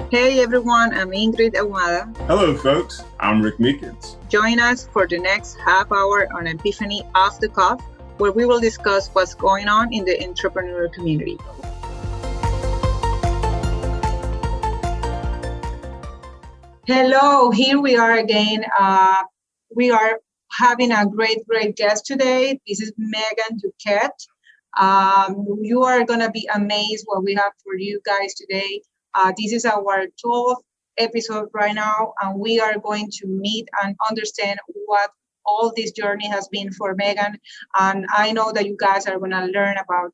Hey everyone, I'm Ingrid Ahumada. Hello folks, I'm Rick Meaghan. Join us for the next half hour on Epiphany Off the Cuff, where we will discuss what's going on in the entrepreneur community. Hello, here we are again. We are having a great guest today. This is Maeghan Duckett. You are going to be amazed what we have for you guys today. This is our 12th episode right now, and we are going to meet and understand what all this journey has been for Maeghan. And I know that you guys are going to learn about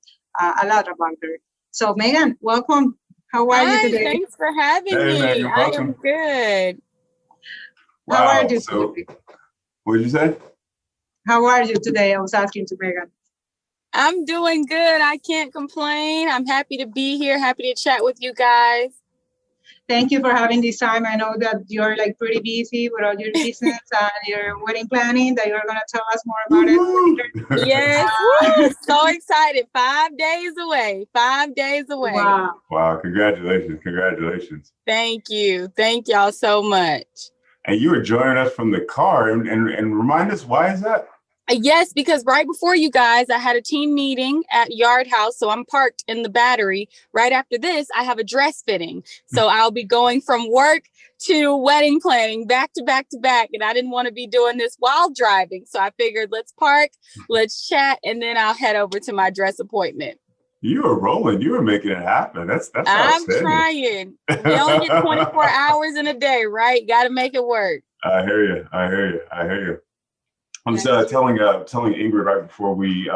a lot about her. So Maeghan, welcome. How are you today? Thanks for having me. Man, I am good. Wow. How are you today? What did you say? How are you today? I was asking to Maeghan. I'm doing good. I can't complain. I'm happy to be here. Happy to chat with you guys. Thank you for having this time. I know that you're like pretty busy with all your business and your wedding planning, that you're going to tell us more about it later. Yes. So excited. 5 days away. 5 days away. Wow. Congratulations. Thank you. Thank y'all so much. And you were joining us from the car and remind us, why is that? Yes, because right before you guys, I had a team meeting at Yard House. So I'm parked in the Battery. Right after this, I have a dress fitting. So I'll be going from work to wedding planning back to back to back. And I didn't want to be doing this while driving. So I figured let's park, let's chat, and then I'll head over to my dress appointment. You were rolling. You were making it happen. That's I'm trying. You only get 24 hours in a day, right? Got to make it work. I hear you. I was telling Ingrid right before we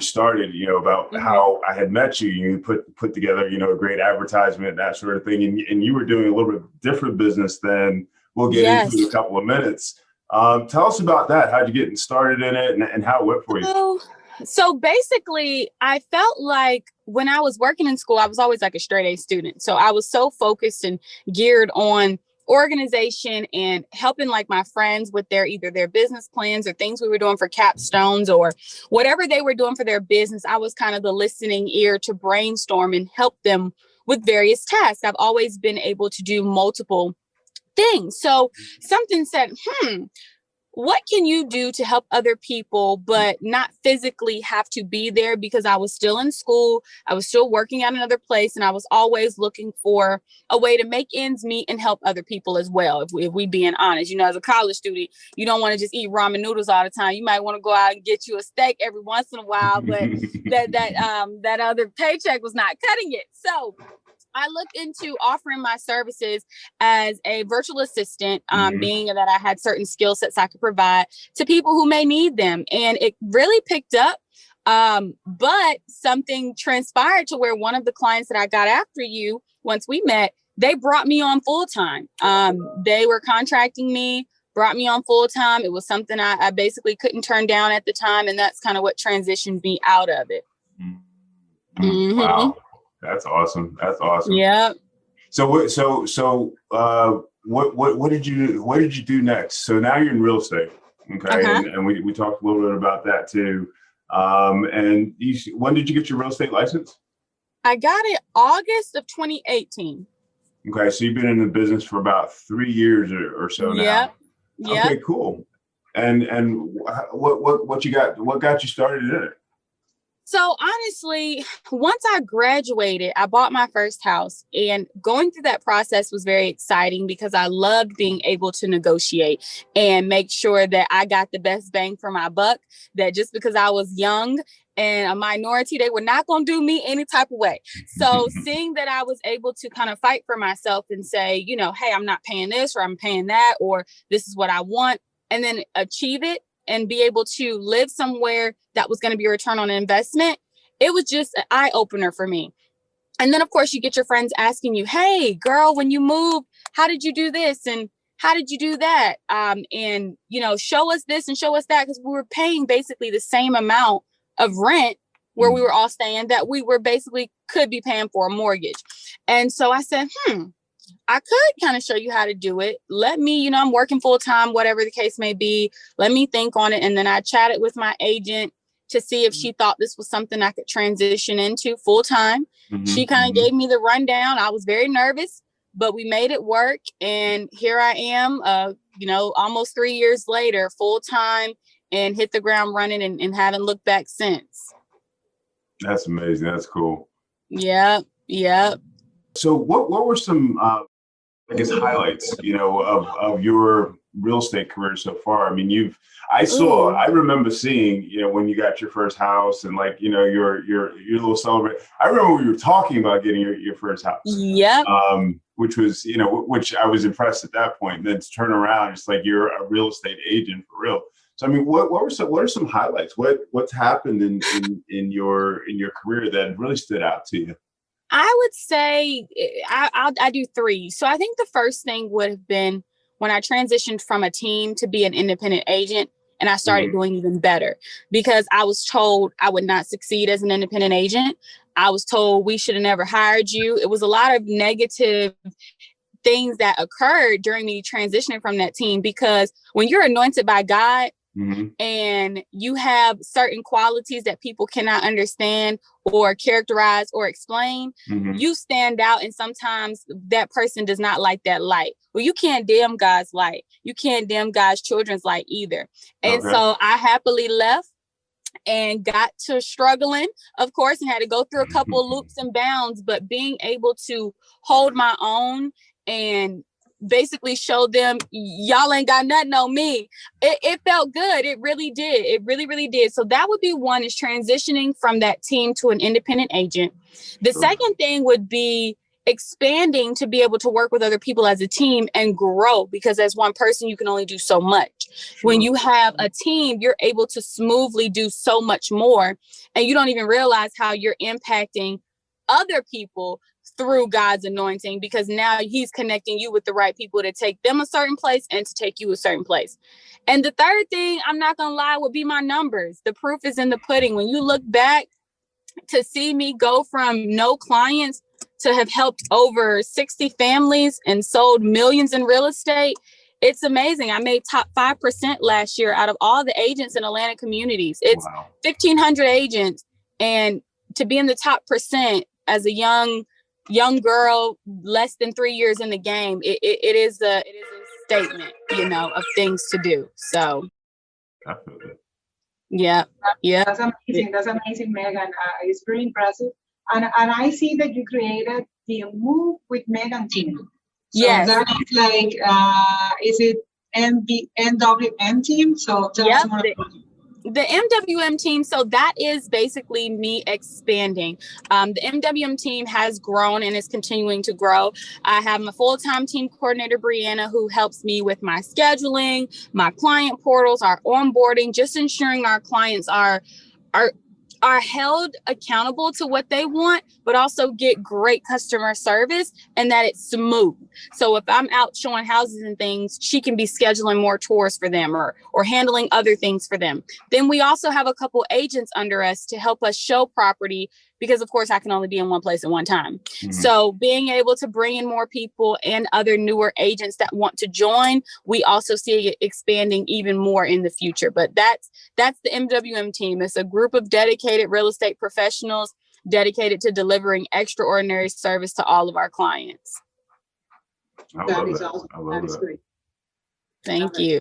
started, about how I had met you. You put together, a great advertisement, that sort of thing, and you were doing a little bit different business than we'll get into in a couple of minutes. Tell us about that. How'd you get started in it, and how it went for you? So basically, I felt like when I was working in school, I was always like a straight A student. So I was so focused and geared on organization and helping like my friends with either their business plans or things we were doing for capstones or whatever they were doing for their business. I was kind of the listening ear to brainstorm and help them with various tasks. I've always been able to do multiple things. So something said, what can you do to help other people, but not physically have to be there? Because I was still in school, I was still working at another place, and I was always looking for a way to make ends meet and help other people as well. If we being honest, as a college student, you don't want to just eat ramen noodles all the time. You might want to go out and get you a steak every once in a while, but that other paycheck was not cutting it. So I looked into offering my services as a virtual assistant, being that I had certain skill sets I could provide to people who may need them. And it really picked up. But something transpired to where one of the clients that I got after you, once we met, they brought me on full time. They were contracting me, brought me on full time. It was something I basically couldn't turn down at the time. And that's kind of what transitioned me out of it. Wow. That's awesome. Yeah. So what did you do next? So now you're in real estate. Okay. And we talked a little bit about that too. And when did you get your real estate license? I got it August of 2018. Okay. So you've been in the business for about 3 years or so now. Yeah. Okay, cool. And what got you started in it? So honestly, once I graduated, I bought my first house, and going through that process was very exciting because I loved being able to negotiate and make sure that I got the best bang for my buck, that just because I was young and a minority, they were not going to do me any type of way. So seeing that I was able to kind of fight for myself and say, hey, I'm not paying this, or I'm paying that, or this is what I want, and then achieve it and be able to live somewhere that was going to be a return on investment, it was just an eye opener for me. And then, of course, you get your friends asking you, hey, girl, when you moved, how did you do this? And how did you do that? And, show us this and show us that, because we were paying basically the same amount of rent where we were all staying that we were basically could be paying for a mortgage. And so I said, I could kind of show you how to do it. Let me, I'm working full time, whatever the case may be. Let me think on it. And then I chatted with my agent, to see if she thought this was something I could transition into full time. She kind of gave me the rundown. I was very nervous, but we made it work. And here I am, almost 3 years later, full time, and hit the ground running and haven't looked back since. That's amazing. That's cool. Yeah. So what were some, I guess, highlights, of your real estate career so far? I mean, I remember seeing, when you got your first house and like, your little celebration. I remember we were talking about getting your first house. Yeah. Which was, which I was impressed at that point. And then to turn around, it's like you're a real estate agent for real. So I mean, what are some highlights? What's happened in your career that really stood out to you? I would say I do three. So I think the first thing would have been when I transitioned from a team to be an independent agent, and I started doing even better because I was told I would not succeed as an independent agent. I was told we should have never hired you. It was a lot of negative things that occurred during me transitioning from that team, because when you're anointed by God, and you have certain qualities that people cannot understand or characterize or explain, you stand out. And sometimes that person does not like that light. Well, you can't dim God's light. You can't dim God's children's light either. And so I happily left and got to struggling, of course, and had to go through a couple of loops and bounds, but being able to hold my own and basically show them y'all ain't got nothing on me. It felt good. It really did. It really, really did. So that would be one, is transitioning from that team to an independent agent. The second thing would be expanding to be able to work with other people as a team and grow, because as one person, you can only do so much. When you have a team, you're able to smoothly do so much more, and you don't even realize how you're impacting other people through God's anointing, because now he's connecting you with the right people to take them a certain place and to take you a certain place. And the third thing, I'm not going to lie, would be my numbers. The proof is in the pudding. When you look back to see me go from no clients to have helped over 60 families and sold millions in real estate, it's amazing. I made top 5% last year out of all the agents in Atlanta communities. It's 1,500 agents. And to be in the top percent as a young girl, less than 3 years in the game, it is a statement, of things to do. So, yeah. That's amazing. That's amazing, Meaghan. It's really impressive. And I see that you created the Move with Meaghan team. So that is like, is it MWM team? So tell us more about it. The MWM team, so that is basically me expanding. The MWM team has grown and is continuing to grow. I have my full-time team coordinator, Brianna, who helps me with my scheduling, my client portals, our onboarding, just ensuring our clients are held accountable to what they want, but also get great customer service and that it's smooth. So if I'm out showing houses and things, she can be scheduling more tours for them or handling other things for them. Then we also have a couple agents under us to help us show property, because of course I can only be in one place at one time. So being able to bring in more people and other newer agents that want to join, we also see it expanding even more in the future. But that's the MWM team. It's a group of dedicated real estate professionals dedicated to delivering extraordinary service to all of our clients. That is awesome. That is great. Thank you.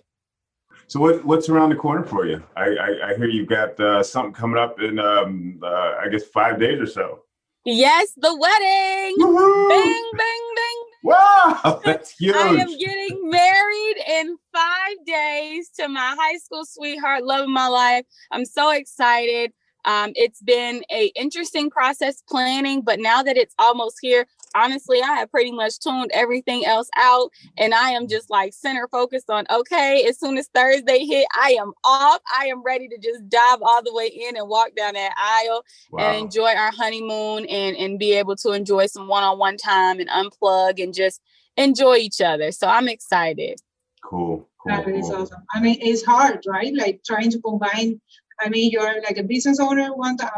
So what's around the corner for you? I hear you've got something coming up in, I guess, 5 days or so. Yes, the wedding. Woo-hoo! Bing, bing, bing. Wow, that's huge. I am getting married in 5 days to my high school sweetheart, love of my life. I'm so excited. It's been an interesting process planning, but now that it's almost here, honestly, I have pretty much tuned everything else out, and I am just like center focused on, okay, as soon as Thursday hit, I am off. I am ready to just dive all the way in and walk down that aisle and enjoy our honeymoon and be able to enjoy some one-on-one time and unplug and just enjoy each other. So I'm excited. Cool. That is awesome. I mean, it's hard, right? Like trying to combine. I mean, you're like a business owner one time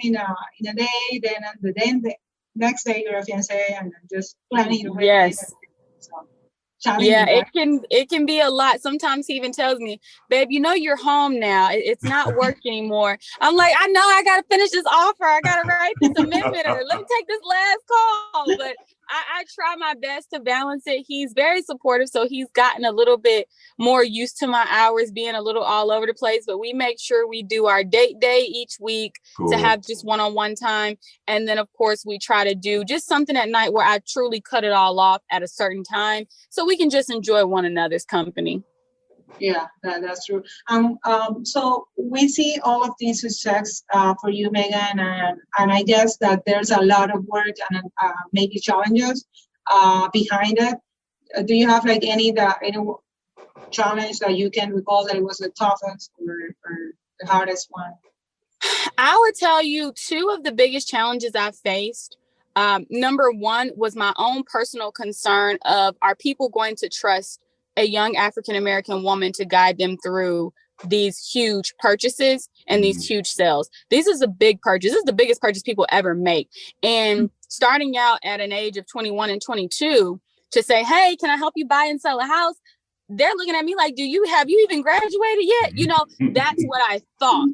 in a day, then the next day you're a fiancé and just planning your wedding. Yes. challenging, Yeah, right? it can be a lot. Sometimes he even tells me, babe, you know you're home now. It's not work anymore. I'm like, I know I gotta finish this offer. I gotta write this amendment, or let me take this last call. But I try my best to balance it. He's very supportive, so he's gotten a little bit more used to my hours being a little all over the place. But we make sure we do our date day each week to have just one-on-one time. And then, of course, we try to do just something at night where I truly cut it all off at a certain time so we can just enjoy one another's company. Yeah, that's true. So we see all of these success for you, Meaghan, and I guess that there's a lot of work and maybe challenges behind it. Do you have like any challenge that you can recall that it was the toughest or the hardest one? I would tell you 2 of the biggest challenges I've faced. Number 1 was my own personal concern of, are people going to trust a young African-American woman to guide them through these huge purchases and these huge sales? This is a big purchase. This is the biggest purchase people ever make. And starting out at an age of 21 and 22 to say, hey, can I help you buy and sell a house? They're looking at me like, have you even graduated yet? That's what I thought.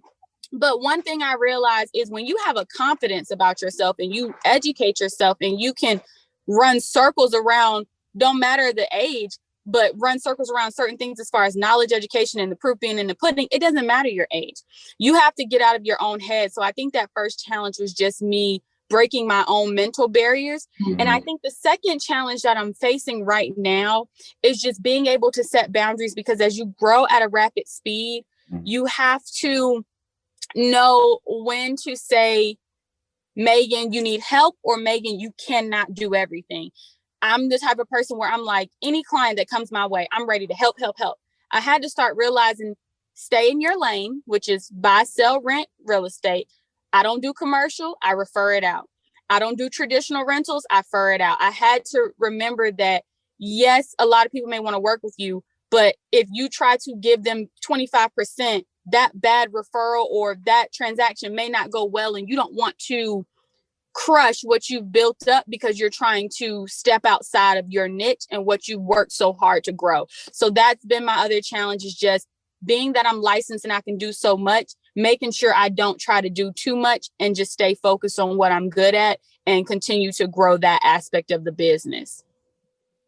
But one thing I realized is when you have a confidence about yourself and you educate yourself and you can run circles around, don't matter the age, but run circles around certain things as far as knowledge, education, and the proof being in the pudding, it doesn't matter your age. You have to get out of your own head. So I think that first challenge was just me breaking my own mental barriers. And I think the second challenge that I'm facing right now is just being able to set boundaries, because as you grow at a rapid speed, you have to know when to say, Meaghan, you need help, or Meaghan, you cannot do everything. I'm the type of person where I'm like, any client that comes my way, I'm ready to help. I had to start realizing, stay in your lane, which is buy, sell, rent, real estate. I don't do commercial, I refer it out. I don't do traditional rentals, I refer it out. I had to remember that, yes, a lot of people may want to work with you, but if you try to give them 25%, that bad referral or that transaction may not go well, and you don't want to crush what you've built up because you're trying to step outside of your niche and what you've worked so hard to grow. So that's been my other challenge, is just being that I'm licensed and I can do so much, making sure I don't try to do too much and just stay focused on what I'm good at and continue to grow that aspect of the business.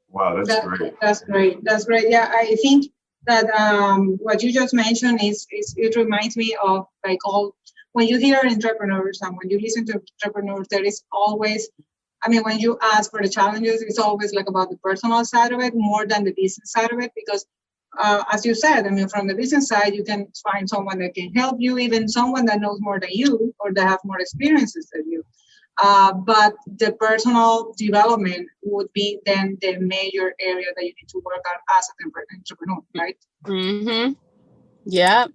Wow, that's great. That's great. Yeah, I think that what you just mentioned is it reminds me of like when you hear entrepreneurs and when you listen to entrepreneurs, there is always, when you ask for the challenges, it's always like about the personal side of it more than the business side of it, because as you said, from the business side, you can find someone that can help you, even someone that knows more than you or that have more experiences than you. But the personal development would be then the major area that you need to work on as an entrepreneur, right? Mm-hmm. Yeah.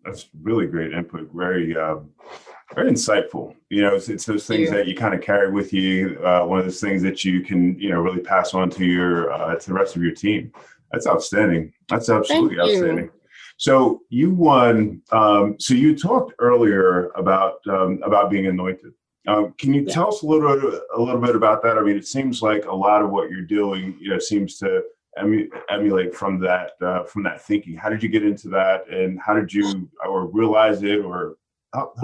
That's really great input. Very, very insightful. It's those things that you kind of carry with you. One of those things that you can, really pass on to to the rest of your team. That's outstanding. That's absolutely outstanding. So you won. So you talked earlier about being anointed. Can you tell us a little bit about that? It seems like a lot of what you're doing, seems to emulate from that thinking. How did you get into that, and how did you realize it, or well,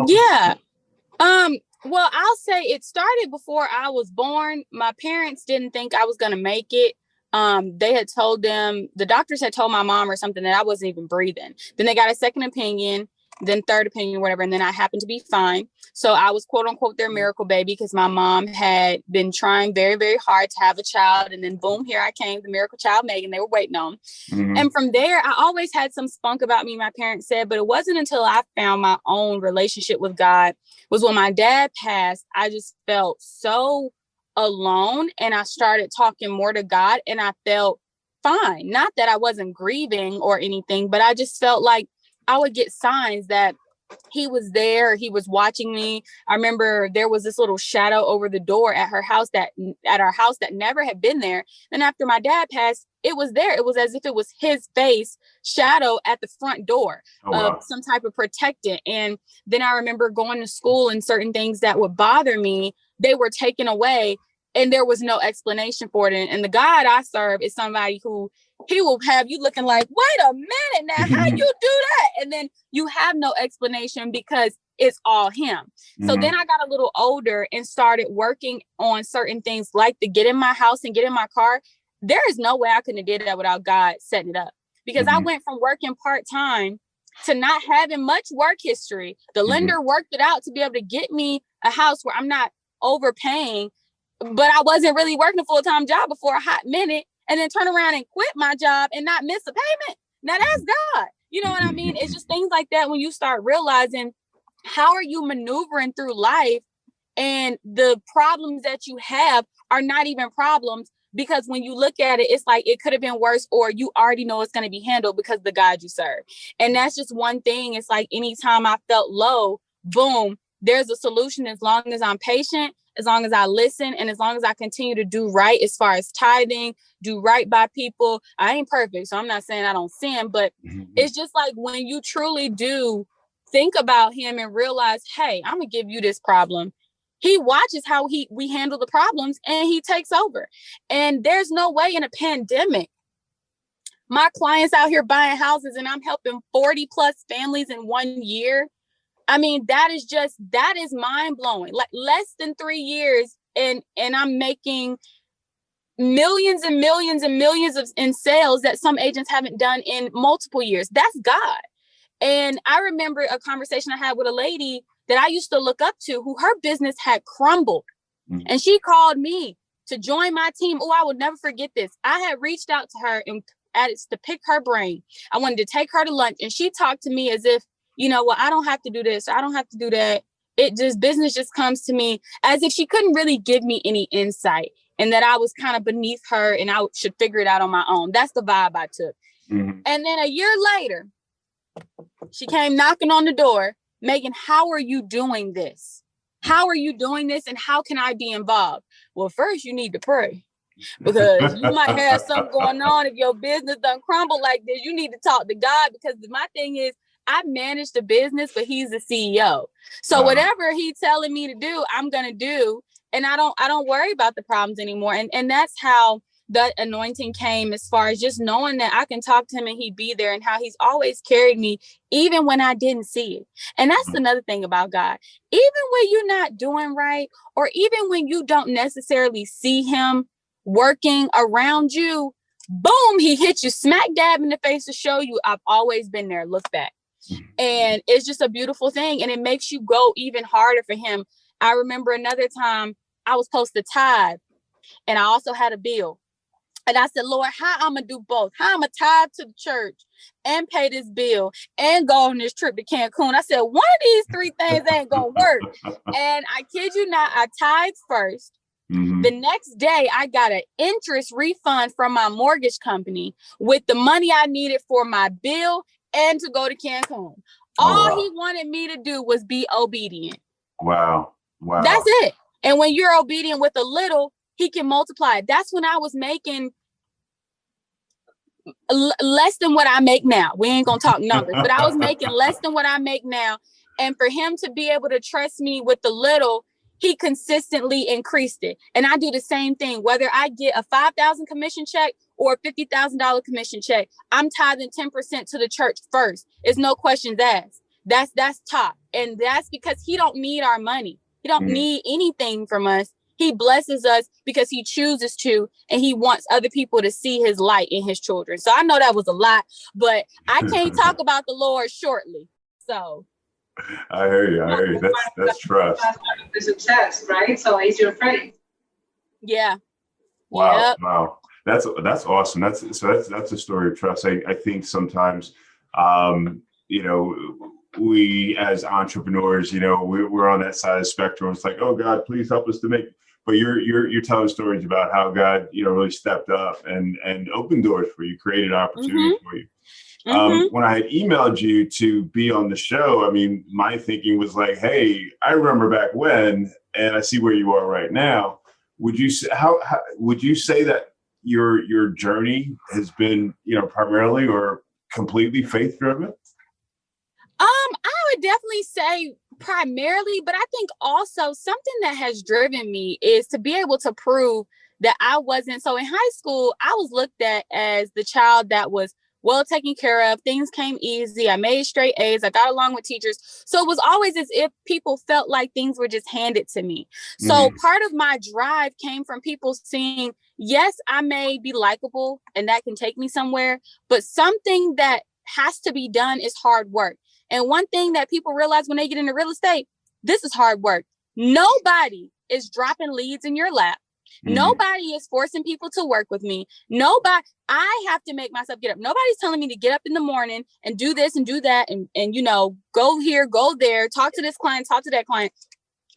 I'll say it started before I was born. My parents didn't think I was going to make it. They had told them, the doctors had told my mom or something that I wasn't even breathing. Then they got a second opinion, then third opinion, whatever. And then I happened to be fine. So I was quote unquote their miracle baby, because my mom had been trying very, very hard to have a child. And then boom, here I came, the miracle child, Meaghan, they were waiting on. And from there, I always had some spunk about me, my parents said, but it wasn't until I found my own relationship with God, was when my dad passed. I just felt so alone, and I started talking more to God, and I felt fine. Not that I wasn't grieving or anything, but I just felt like I would get signs that he was there, he was watching me. I remember there was this little shadow over the door at our house that never had been there. And after my dad passed, it was there. It was as if it was his face shadow at the front door of some type of protectant. And then I remember going to school, and certain things that would bother me, they were taken away. and there was no explanation for it. And the God I serve is somebody who he will have you looking like, wait a minute now, how you do that? And then you have no explanation because it's all him. So then I got a little older and started working on certain things like the get in my house and get in my car. There is no way I couldn't have did that without God setting it up, because I went from working part-time to not having much work history. The lender worked it out to be able to get me a house where I'm not overpaying, but I wasn't really working a full-time job before a hot minute, and then turn around and quit my job and not miss a payment. Now that's God. You know what I mean? It's just things like that when you start realizing how are you maneuvering through life, and the problems that you have are not even problems, because when you look at it, it's like it could have been worse, or you already know it's going to be handled because of the God you serve. And that's just one thing. It's like anytime I felt low, boom, there's a solution as long as I'm patient, as long as I listen, and as long as I continue to do right as far as tithing, do right by people. I ain't perfect, so I'm not saying I don't sin, but it's just like when you truly do think about him and realize, hey, I'm gonna give you this problem. He watches how we handle the problems and he takes over. And there's no way in a pandemic, my clients out here buying houses and I'm helping 40 plus families in 1 year. I mean, that is mind blowing. Like less than 3 years and I'm making millions and millions and millions in sales that some agents haven't done in multiple years. That's God. And I remember a conversation I had with a lady that I used to look up to, who her business had crumbled. And she called me to join my team. Oh, I would never forget this. I had reached out to her and to pick her brain. I wanted to take her to lunch, and she talked to me as if, well, I don't have to do this. I don't have to do that. Business just comes to me, as if she couldn't really give me any insight, and that I was kind of beneath her and I should figure it out on my own. That's the vibe I took. And then a year later, she came knocking on the door. Meaghan, how are you doing this? How are you doing this? And how can I be involved? Well, first you need to pray, because you might have something going on. If your business done crumble like this, you need to talk to God, because my thing is, I manage the business, but he's the CEO. So whatever he's telling me to do, I'm going to do. And I don't worry about the problems anymore. And that's how that anointing came, as far as just knowing that I can talk to him and he'd be there, and how he's always carried me even when I didn't see it. And that's another thing about God. Even when you're not doing right, or even when you don't necessarily see him working around you, boom, he hits you smack dab in the face to show you, I've always been there. Look back. And it's just a beautiful thing. And it makes you go even harder for him. I remember another time I was supposed to tithe, and I also had a bill. And I said, Lord, how I'm going to do both? How I'm going to tithe to the church and pay this bill and go on this trip to Cancun? I said, one of these three things ain't going to work. And I kid you not, I tithed first. The next day, I got an interest refund from my mortgage company with the money I needed for my bill and to go to Cancun. All he wanted me to do was be obedient. Wow. That's it. And when you're obedient with a little, he can multiply. That's when I was making less than what I make now. We ain't gonna talk numbers, but I was making less than what I make now. And for him to be able to trust me with the little, he consistently increased it. And I do the same thing, whether I get a $5,000 commission check or a $50,000 commission check. I'm tithing 10% to the church first. It's no questions asked. That's top. And that's because he don't need our money. He don't need anything from us. He blesses us because he chooses to, and he wants other people to see his light in his children. So I know that was a lot, but I can't talk about the Lord shortly. So I hear you. That's trust. That's part of the success, right? So it's your faith. Yeah. Wow. Yep. Wow. That's awesome. That's a story of trust. I think sometimes, we as entrepreneurs, we're on that side of the spectrum. It's like, oh God, please help us to make. But you're telling stories about how God, really stepped up and opened doors for you, created opportunities for you. When I had emailed you to be on the show, I mean, my thinking was like, hey, I remember back when, and I see where you are right now. Would you say how would you say that your journey has been, primarily or completely faith driven? I would definitely say primarily, but I think also something that has driven me is to be able to prove that I wasn't. So in high school, I was looked at as the child that was well taken care of. Things came easy. I made straight A's. I got along with teachers. So it was always as if people felt like things were just handed to me. So part of my drive came from people seeing, yes, I may be likable and that can take me somewhere, but something that has to be done is hard work. And one thing that people realize when they get into real estate, this is hard work. Nobody is dropping leads in your lap. Nobody is forcing people to work with me. Nobody, I have to make myself get up. Nobody's telling me to get up in the morning and do this and do that. And you know, go here, go there, talk to this client, talk to that client.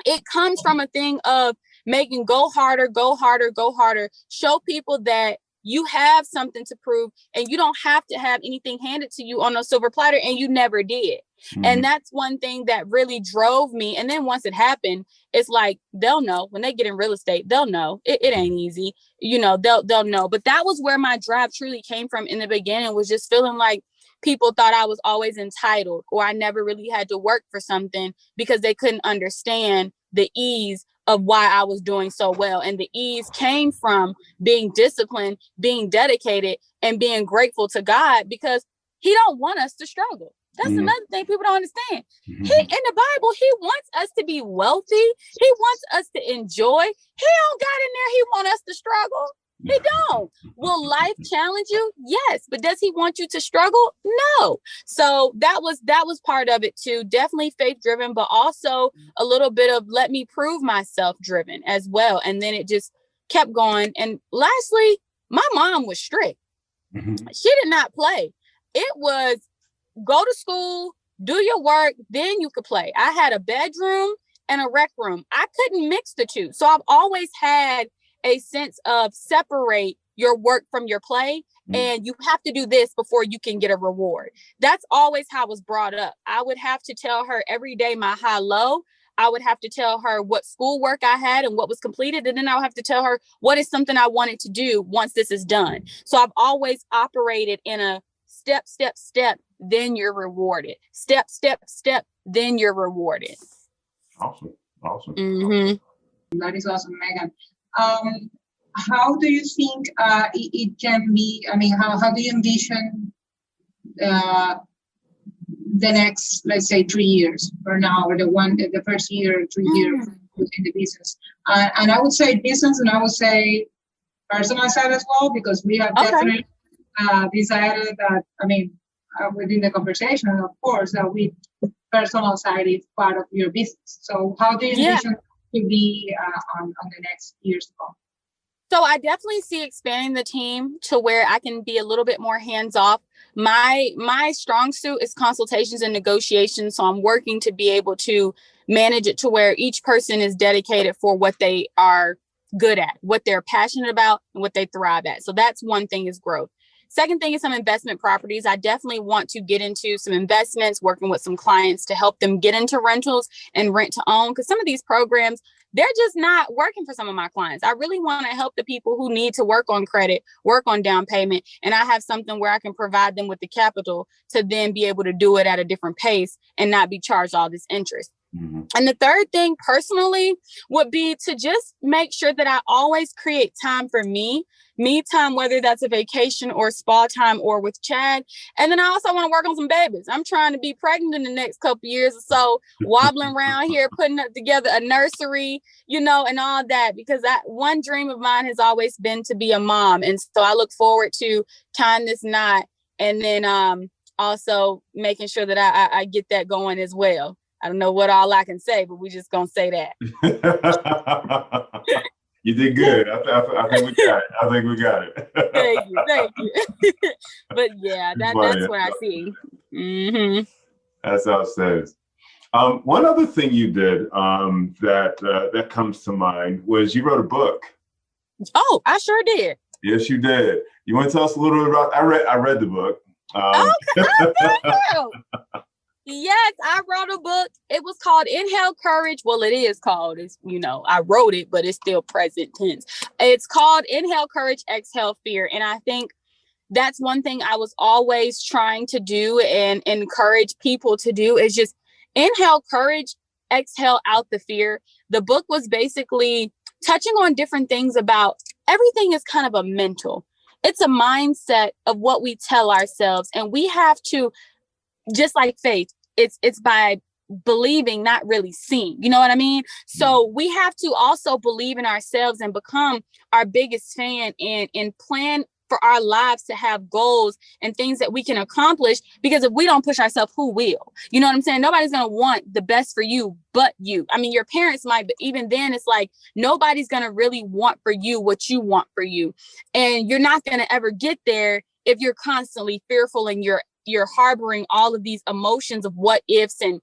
It comes from a thing of making go harder, go harder, go harder. Show people that you have something to prove and you don't have to have anything handed to you on a silver platter, and you never did. And that's one thing that really drove me. And then once it happened, it's like, they'll know when they get in real estate, they'll know it ain't easy. You know, they'll know. But that was where my drive truly came from in the beginning, was just feeling like people thought I was always entitled, or I never really had to work for something because they couldn't understand the ease of why I was doing so well. And the ease came from being disciplined, being dedicated, and being grateful to God, because he don't want us to struggle. That's another thing people don't understand. He, in the Bible, he wants us to be wealthy. He wants us to enjoy. He don't got in there, he want us to struggle. He don't. Will life challenge you? Yes. But does he want you to struggle? No. So that was part of it too. Definitely faith driven, but also a little bit of let me prove myself driven as well. And then it just kept going. And lastly, my mom was strict. She did not play. It was go to school, do your work, then you could play. I had a bedroom and a rec room. I couldn't mix the two. So I've always had a sense of separate your work from your play, and you have to do this before you can get a reward. That's always how I was brought up. I would have to tell her every day my high low. I would have to tell her what schoolwork I had and what was completed. And then I would have to tell her what is something I wanted to do once this is done. So I've always operated in a step, step, step, then you're rewarded. Step, step, step, then you're rewarded. Awesome. That is awesome, Meaghan. How do you think it can be? I mean, how do you envision the next, let's say, 3 years from now, or the first year, 3 years in the business? And I would say business, and I would say personal side as well, because we have definitely decided that, I mean, within the conversation, of course, that personal side is part of your business. So how do you envision to be on the next years to come? So I definitely see expanding the team to where I can be a little bit more hands-off. My strong suit is consultations and negotiations. So I'm working to be able to manage it to where each person is dedicated for what they are good at, what they're passionate about, and what they thrive at. So that's one thing, is growth. Second thing is some investment properties. I definitely want to get into some investments, working with some clients to help them get into rentals and rent to own, because some of these programs, they're just not working for some of my clients. I really want to help the people who need to work on credit, work on down payment. And I have something where I can provide them with the capital to then be able to do it at a different pace and not be charged all this interest. And the third thing personally would be to just make sure that I always create time for me time, whether that's a vacation or spa time or with Chad. And then I also want to work on some babies. I'm trying to be pregnant in the next couple of years or so, wobbling around here, putting up together a nursery, you know, and all that, because that one dream of mine has always been to be a mom. And so I look forward to tying this knot, and then also making sure that I get that going as well. I don't know what all I can say, but we just gonna say that. You did good. I think we got it. I think we got it. Thank you. But yeah, that's what I see. That's outstanding. One other thing you did that comes to mind was you wrote a book. Oh, I sure did. Yes, you did. You want to tell us a little bit about? I read the book. Okay, thank you. Yes, I wrote a book. It was called Inhale Courage. Well, it is called, I wrote it, but it's still present tense. It's called Inhale Courage, Exhale Fear. And I think that's one thing I was always trying to do and encourage people to do, is just inhale courage exhale out the fear. The book was basically touching on different things about everything is kind of a mental. It's a mindset of what we tell ourselves. And we have to, just like faith, it's by believing, not really seeing. You know what I mean? So we have to also believe in ourselves and become our biggest fan and plan for our lives to have goals and things that we can accomplish. Because if we don't push ourselves, who will? You know what I'm saying? Nobody's going to want the best for you but you. I mean, your parents might, but even then it's like nobody's going to really want for you what you want for you. And you're not going to ever get there if you're constantly fearful and you're harboring all of these emotions of what ifs and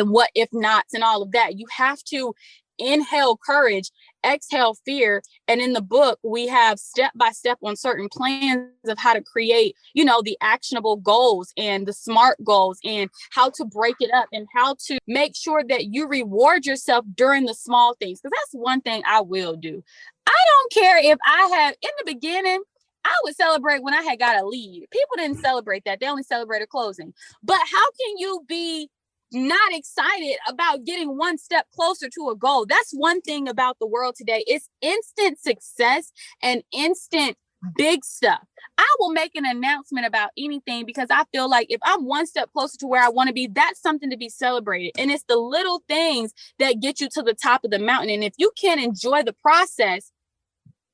what if nots and all of that. You have to inhale courage, exhale fear. And in the book, we have step by step on certain plans of how to create, the actionable goals and the SMART goals and how to break it up and how to make sure that you reward yourself during the small things. Because that's one thing I will do. I don't care if I have, in the beginning, I would celebrate when I had got a lead. People didn't celebrate that. They only celebrated closing. But how can you be not excited about getting one step closer to a goal? That's one thing about the world today. It's instant success and instant big stuff. I will make an announcement about anything because I feel like if I'm one step closer to where I want to be, that's something to be celebrated. And it's the little things that get you to the top of the mountain. And if you can't enjoy the process,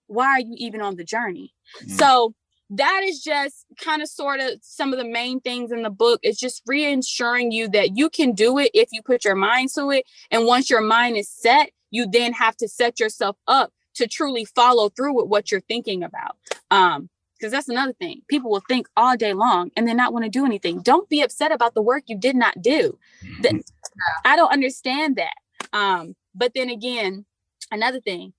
why are you even on the journey? So that is just kind of sort of some of the main things in the book. It's just reassuring you that you can do it if you put your mind to it. And once your mind is set, you then have to set yourself up to truly follow through with what you're thinking about. Because that's another thing. People will think all day long and then not want to do anything. Don't be upset about the work you did not do. I don't understand that. But then again, another thing,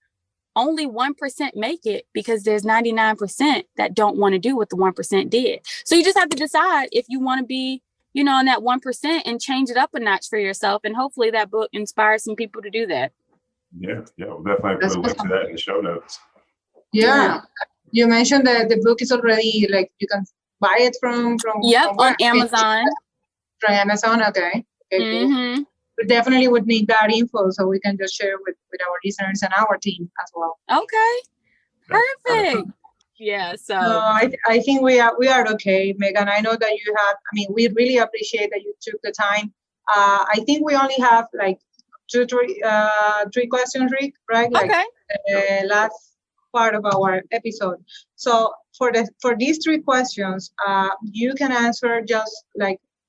only 1% make it because there's 99% that don't want to do what the 1% did. So you just have to decide if you want to be, in that 1% and change it up a notch for yourself. And hopefully that book inspires some people to do that. Yeah. We'll definitely put a link to that in the show notes. Yeah. You mentioned that the book is already you can buy it from on Amazon. From Amazon. Okay. Cool. We definitely would need that info so we can just share with our listeners and our team as well. Okay, perfect. Yeah, so I think we are okay, Meaghan. I know that you have. I mean, we really appreciate that you took the time. I think we only have three questions, Rick. Right? Okay. The last part of our episode. So for these three questions, you can answer just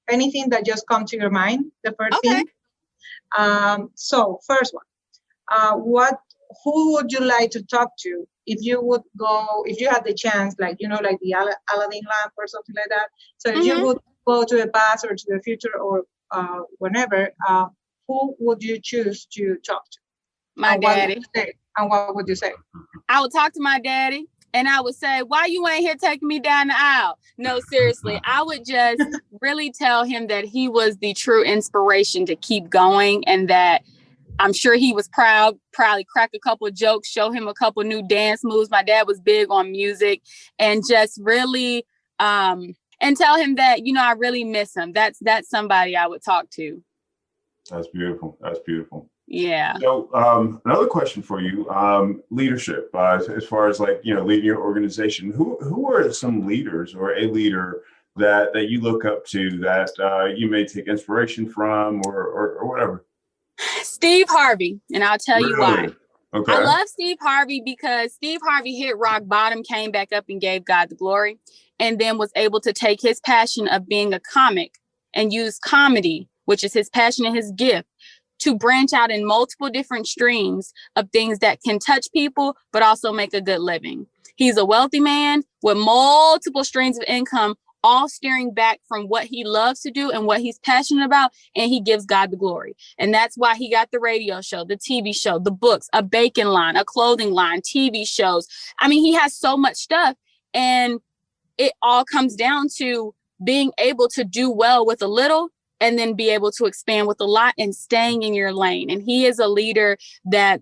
anything that just comes to your mind. The first thing. So first one, who would you like to talk to if you had the chance, the Aladdin lamp or something like that? So if you would go to the past or to the future or whenever, who would you choose to talk to? My daddy. And what would you say? I would talk to my daddy. And I would say, why you ain't here taking me down the aisle? No, seriously, I would just really tell him that he was the true inspiration to keep going and that I'm sure he was proudly crack a couple of jokes, show him a couple new dance moves. My dad was big on music and just really and tell him that, I really miss him. That's somebody I would talk to. That's beautiful. That's beautiful. Yeah. So another question for you, leadership, as far as leading your organization, who are some leaders or a leader that you look up to that you may take inspiration from or whatever? Steve Harvey. And I'll tell you why. Okay. I love Steve Harvey because Steve Harvey hit rock bottom, came back up and gave God the glory, and then was able to take his passion of being a comic and use comedy, which is his passion and his gift, to branch out in multiple different streams of things that can touch people, but also make a good living. He's a wealthy man with multiple streams of income, all steering back from what he loves to do and what he's passionate about, and he gives God the glory. And that's why he got the radio show, the TV show, the books, a bacon line, a clothing line, TV shows. I mean, he has so much stuff, and it all comes down to being able to do well with a little and then be able to expand with a lot and staying in your lane. And he is a leader that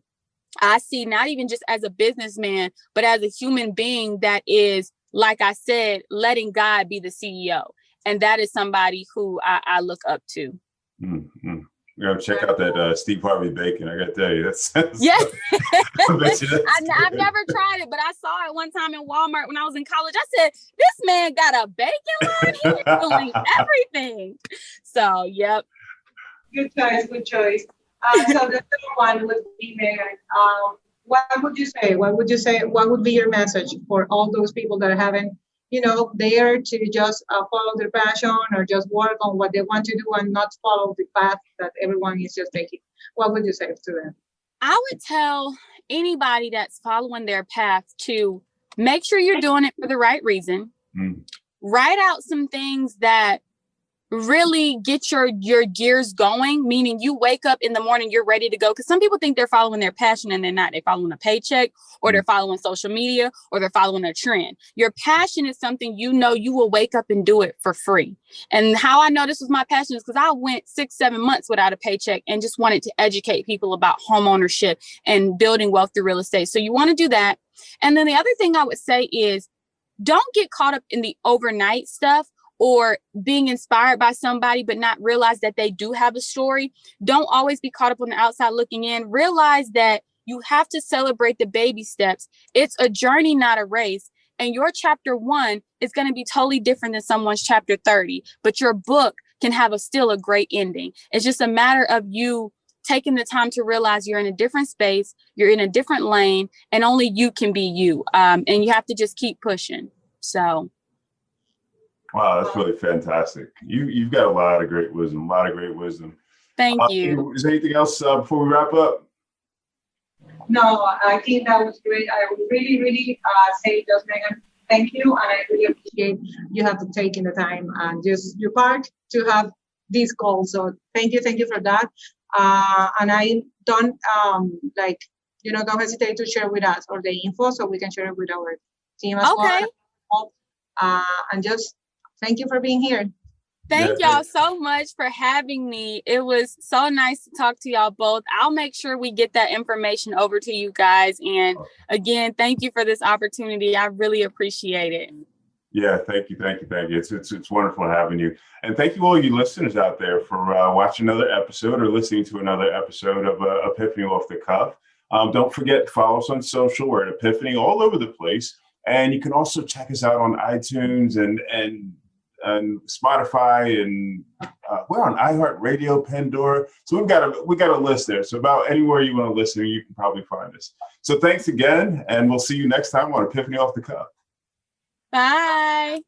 I see not even just as a businessman, but as a human being that is, like I said, letting God be the CEO. And that is somebody who I look up to. Mm-hmm. Check out that Steve Harvey bacon. I gotta tell you, that's yes. I've never tried it, but I saw it one time in Walmart when I was in college. I said, "This man got a bacon line. He's doing everything." So, yep. Good choice. Good choice. So the third one would be Meaghan. What would you say? What would you say? What would be your message for all those people that haven't, there to just follow their passion or just work on what they want to do and not follow the path that everyone is just taking? What would you say to them? I would tell anybody that's following their path to make sure you're doing it for the right reason. Write out some things that really get your gears going, meaning you wake up in the morning, you're ready to go. Because some people think they're following their passion and they're not. They're following a paycheck, or they're following social media, or they're following a trend. Your passion is something you will wake up and do it for free. And how I know this was my passion is because I went 6-7 months without a paycheck and just wanted to educate people about home ownership and building wealth through real estate. So you want to do that. And then the other thing I would say is don't get caught up in the overnight stuff, or being inspired by somebody, but not realize that they do have a story. Don't always be caught up on the outside looking in. Realize that you have to celebrate the baby steps. It's a journey, not a race. And your chapter 1 is going to be totally different than someone's chapter 30, but your book can have still a great ending. It's just a matter of you taking the time to realize you're in a different space, you're in a different lane, and only you can be you. And you have to just keep pushing. So. Wow, that's really fantastic. You've got a lot of great wisdom. Thank you. Is there anything else before we wrap up? No, I think that was great. I would really, really say just Meaghan, thank you. And I really appreciate you have to take in the time and just your part to have this call. So thank you for that. And I don't don't hesitate to share with us or the info so we can share it with our team as well. And just thank you for being here. Thank y'all so much for having me. It was so nice to talk to y'all both. I'll make sure we get that information over to you guys. And again, thank you for this opportunity. I really appreciate it. Yeah, thank you. It's wonderful having you. And thank you all you listeners out there for watching another episode or listening to another episode of Epiphany Off the Cuff. Don't forget to follow us on social. We're at Epiphany all over the place. And you can also check us out on iTunes and Spotify, and we're on iHeartRadio, Pandora. So we got a list there. So about anywhere you want to listen, you can probably find us. So thanks again, and we'll see you next time on Epiphany Off the Cuff. Bye.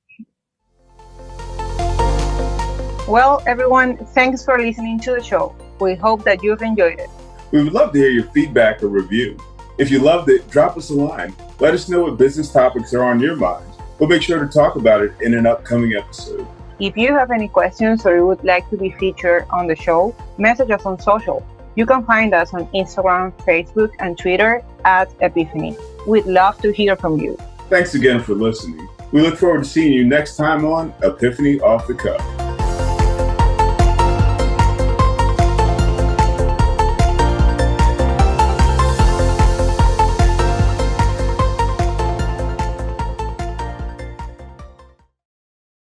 Well, everyone, thanks for listening to the show. We hope that you've enjoyed it. We would love to hear your feedback or review. If you loved it, drop us a line. Let us know what business topics are on your mind. We'll make sure to talk about it in an upcoming episode. If you have any questions or you would like to be featured on the show, message us on social. You can find us on Instagram, Facebook, and Twitter at Epiphany. We'd love to hear from you. Thanks again for listening. We look forward to seeing you next time on Epiphany Off the Cuff.